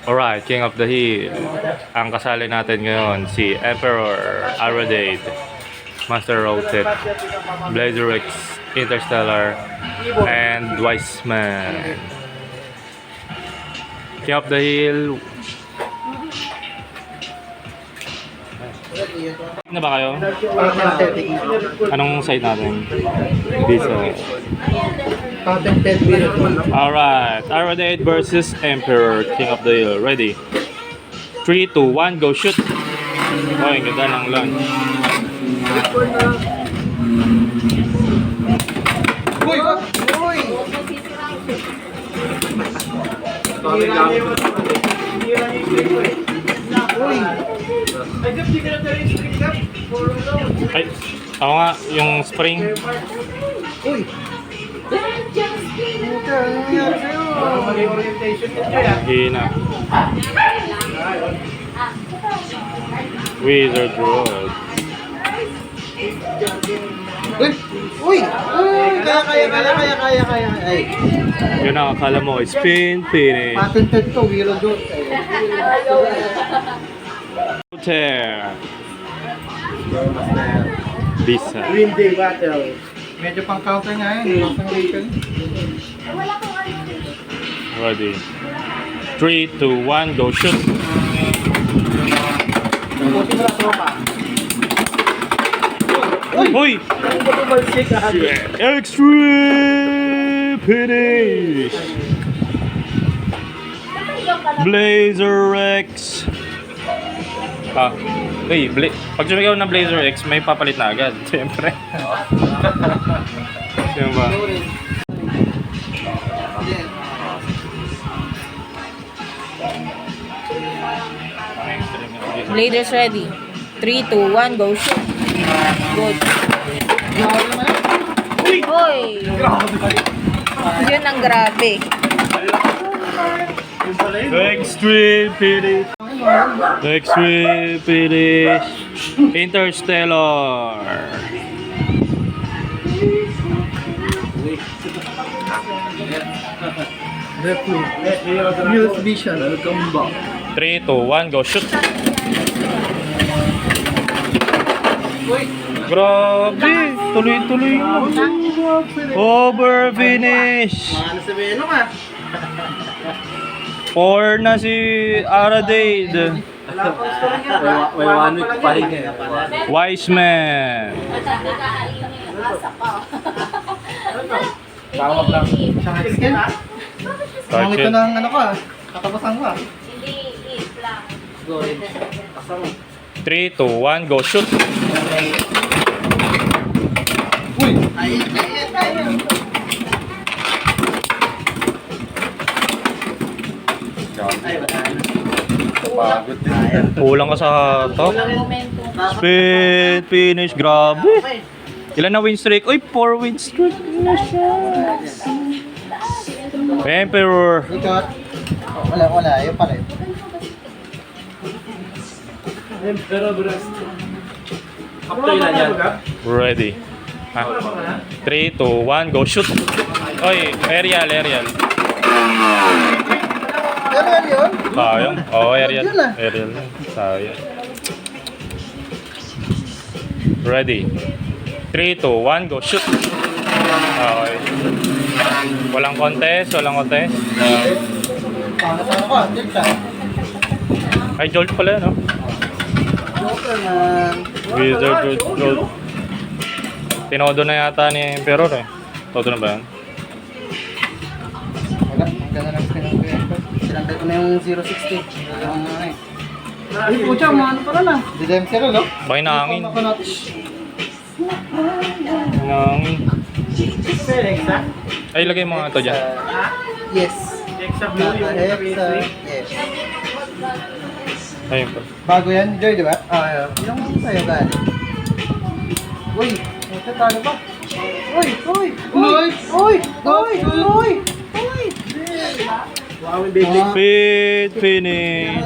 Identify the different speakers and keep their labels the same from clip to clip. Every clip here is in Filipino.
Speaker 1: Alright, King of the Hill. Ang kasali natin ngayon, si Emperor, Aradade, Master Rotet, Blazer X, Interstellar, and Wiseman. King of the Hill. Na ba kayo? Anong side natin? Visa. Alright, Aradade versus Emperor, King of the Hill. Ready? 3, 2, 1, go shoot! Oh, ang ganda ng launch.
Speaker 2: Uy! Uy! Uy!
Speaker 1: Ay, ako nga, yung spring.
Speaker 2: Uy! Puta, ano nangyari sa'yo? Mali orientation yun kaya.
Speaker 1: Hina. Wizard Road.
Speaker 2: Uy! Uy! Uy! Kaya. Ay.
Speaker 1: Yun ang akala mo, spin finish.
Speaker 2: Patented to, Wheel of Doom.
Speaker 1: Tear. Visa.
Speaker 2: Green Day Battle. Medyo pang counter nga yun. Pang Rachel.
Speaker 1: Ready. 3, 2, 1, go shoot!
Speaker 2: Puti mo lang tropa.
Speaker 1: Uy! Extreme finish! Blazer X! Pag sumigaw ng Blazer X, may papalit na agad. Siyempre. Sino ba?
Speaker 3: Blazers ready. 3, 2, 1, go shoot. Good. Hoy! Yun ang grabe.
Speaker 1: Extreme finish! Extreme finish! Interstellar!
Speaker 2: Muse Vision. Welcome back.
Speaker 1: 3, 2, 1, go shoot! Grabe! Tuloy-tuloy na. Over finish!
Speaker 2: Ano sabihin mo ka?
Speaker 1: 4 na si Aradade.
Speaker 2: May 1 week pahinga.
Speaker 1: Wiseman.
Speaker 2: Tawag lang. Siyang skin? Mangit ko ng ano ka. Katapusan ko ah.
Speaker 1: 3, 2, 1, go shoot!
Speaker 2: Uy! Pagod din.
Speaker 1: Kulang ka sa top. Spin finish. Grabe. Ilan na win streak? Uy, 4 win streak na siya. Emperor.
Speaker 2: Ikot. Wala. Yung pala yun.
Speaker 1: Ready. 3, 2, 1, go shoot! Oy, aerial.
Speaker 2: Pero yan yun?
Speaker 1: Sayang. Oh, aerial.
Speaker 2: Yun ah.
Speaker 1: Aerial. Sayang. Ready. 3, 2, 1, go shoot! Okay. Walang contest.
Speaker 2: Pangatang ko. Dito ka.
Speaker 1: Ay, Jolt pala, no?
Speaker 2: Joker man.
Speaker 1: Wizard Jolt. Tinodo na yata ni Emperor eh. Todo na ba yan?
Speaker 2: Wala. Ang ganda ng skin ng kuya. Sinanggal ko na yung 060. Yung ano eh. Ay, pucha, ano pala na? Didem zero, no?
Speaker 1: Bakit nangangin?
Speaker 2: Ako natin.
Speaker 1: Nangangin. Ay, lagay mo nga ito dyan.
Speaker 2: Yes. Hexa. Yes.
Speaker 1: Ayun pa.
Speaker 2: Bago yan, Joy, di ba? Ah, yung sa'yo galing. Uy! Ito talo ba? Uy!
Speaker 1: Speed finish.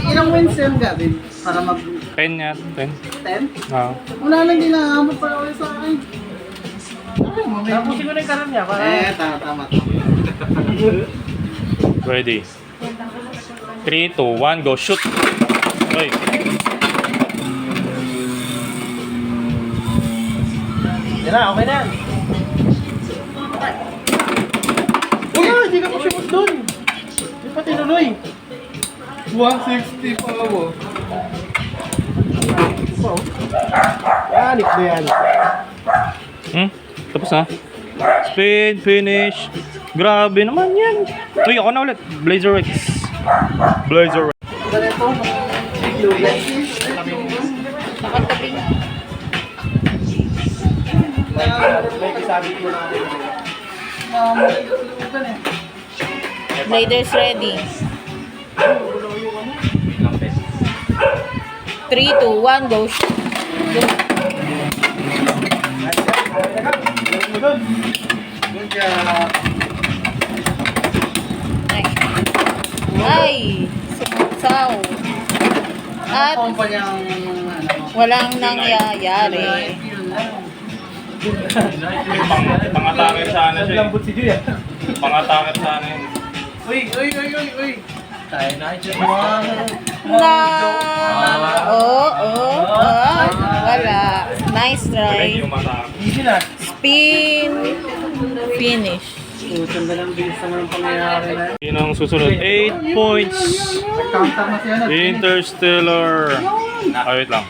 Speaker 2: Ilang wins yan, Gavin? Para mag...
Speaker 1: 10 yan. 10.
Speaker 2: 10?
Speaker 1: Oo.
Speaker 2: Wala lang din nakamot pa ulit sa akin.
Speaker 4: Tapusin ko na yung karan niya para...
Speaker 2: Tama.
Speaker 1: Ready. 3, 2, 1, go shoot! Oy!
Speaker 2: Yan na, okay na yan. Uy, hindi ka pa shoot doon. Hindi pa tinuloy. 160 pa ako. Yanik na yan.
Speaker 1: Tapos na. Speed, finish. Grabe naman yan. Uy, ako na ulit. Blazer X. Blazer X.
Speaker 2: Ganito.
Speaker 3: Nakatabi na.
Speaker 2: May sabi ko na.
Speaker 3: Bladers ready. 3, 2, 1, go shoot. Go.
Speaker 2: Good job.
Speaker 3: Ay, sumutsaw. At
Speaker 2: Kumpanyang
Speaker 3: walang nangyayari.
Speaker 1: Pang-atake sana siya.
Speaker 2: Lambot si Julia.
Speaker 1: Pang-atake sana yun.
Speaker 2: Uy. Tayo na,
Speaker 3: Na, wala. Nice try.
Speaker 1: Yung mata.
Speaker 2: Easy na.
Speaker 3: Spin, finish.
Speaker 2: Sanda lang bilis naman ang pangyayari na yun.
Speaker 1: Yun ang susunod. 8 points.
Speaker 2: Counter na siya na.
Speaker 1: Interstellar. Ah, wait lang.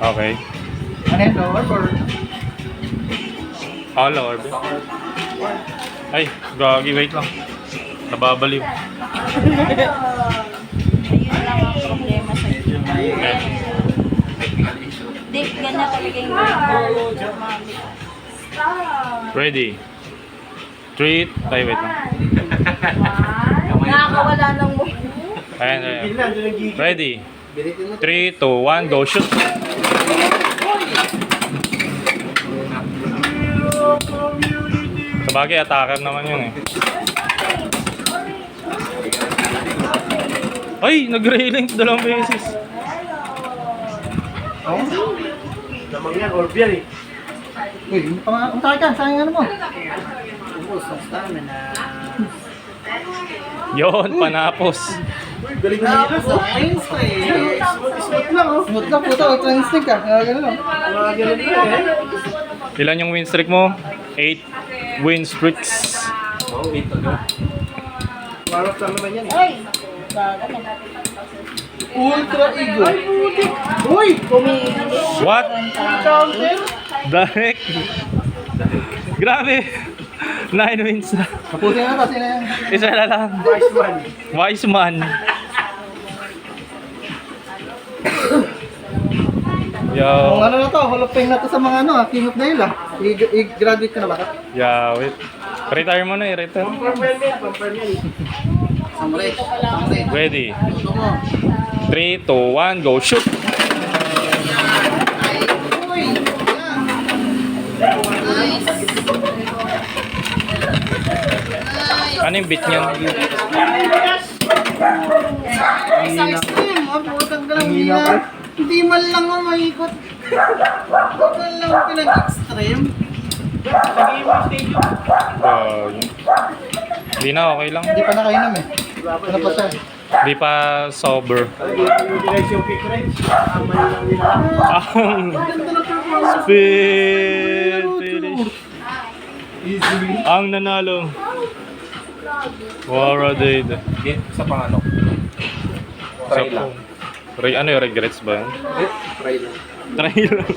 Speaker 1: Okay.
Speaker 2: Ano yun, lower or?
Speaker 1: All orb. Ay, gagi, wait lang. Nababaliw.
Speaker 3: Ayun lang ang problema sa iyo. Di, ganyan talaga yung
Speaker 1: Ready. 3, ay, wait lang.
Speaker 3: nakakawala ng mo.
Speaker 1: Ayan. Ready.
Speaker 2: Binitin mo.
Speaker 1: 3, 2, 1, go shoot. Sabagay, attacker naman yun eh. Ay, nag-railing 2 beses.
Speaker 2: Oh? Lamang yan, orb yan eh. Uy, hindi pa nga. Ang ka, sayang ano mo? Ubus, ang stamina.
Speaker 1: Yon, panapos.
Speaker 2: Galing na nila sa instinct. Smooth lang oh. Smooth lang puto, ito ang instinct ka. Ganun lang. Ganun lang eh.
Speaker 1: Ilan yung win streak mo? 8 win streaks.
Speaker 2: Marap lang naman yan.
Speaker 3: Ay! Baga na.
Speaker 2: Ultra ego. Ay, putik. Uy!
Speaker 3: Kumilis.
Speaker 1: What?
Speaker 2: Counter?
Speaker 1: The heck? Grabe. 9 wins na.
Speaker 2: Kapusin na to, sino yan?
Speaker 1: Isa na lang.
Speaker 2: Wise man.
Speaker 1: Wise man. Yo.
Speaker 2: Kung ano na to, Hall of Fame na to sa mga ano, King of Dale ah. I-graduate ka na ba?
Speaker 1: Yeah, wait. Retire mo na eh, retire.
Speaker 2: Samurai. Samurai.
Speaker 1: Ready.
Speaker 2: Ito mo.
Speaker 1: 3, 2, 1, go shoot.
Speaker 2: Uy!
Speaker 1: Ano yung bit niyan?
Speaker 2: Isang stream, putang ka lang. Hindi man lang ako maikot. Hindi man lang pinag-extreme.
Speaker 1: Hindi na, okay lang.
Speaker 2: Hindi pa nakainom eh. Ano pa siya?
Speaker 1: Hindi pa sober. Ang speed finish. Ang nanalo. Waradade.
Speaker 4: Sa pangano? Try lang.
Speaker 1: Ano yung regrets ba yun?
Speaker 4: Try lang.
Speaker 1: Try lang.